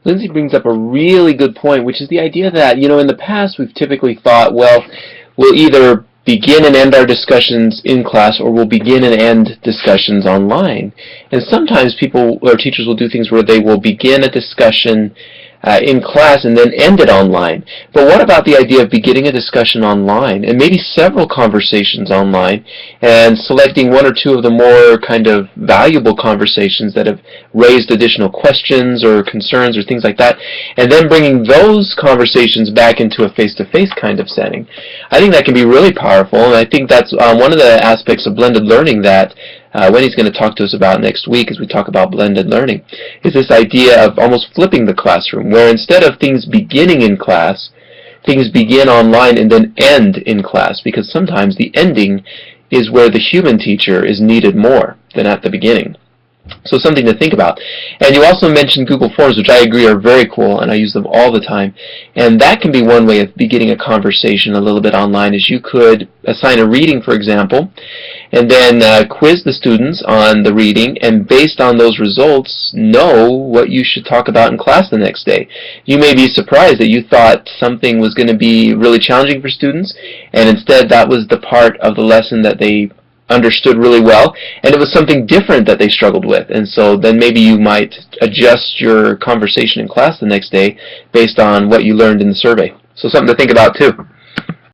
Lindsay brings up a really good point, which is the idea that, in the past we've typically thought, well, we'll either begin and end our discussions in class or we'll begin and end discussions online. And sometimes people or teachers will do things where they will begin a discussion in class and then end it online. But what about the idea of beginning a discussion online and maybe several conversations online and selecting one or two of the more kind of valuable conversations that have raised additional questions or concerns or things like that, and then bringing those conversations back into a face-to-face kind of setting? I think that can be really powerful, and I think that's one of the aspects of blended learning that Wendy's going to talk to us about next week as we talk about blended learning, is this idea of almost flipping the classroom, where instead of things beginning in class, things begin online and then end in class, because sometimes the ending is where the human teacher is needed more than at the beginning. So something to think about. And you also mentioned Google Forms, which I agree are very cool, and I use them all the time. And that can be one way of beginning a conversation a little bit online, is you could assign a reading, for example, and then quiz the students on the reading, and based on those results, know what you should talk about in class the next day. You may be surprised that you thought something was going to be really challenging for students, and instead that was the part of the lesson that they understood really well, and it was something different that they struggled with, and so then maybe you might adjust your conversation in class the next day based on what you learned in the survey. So something to think about too.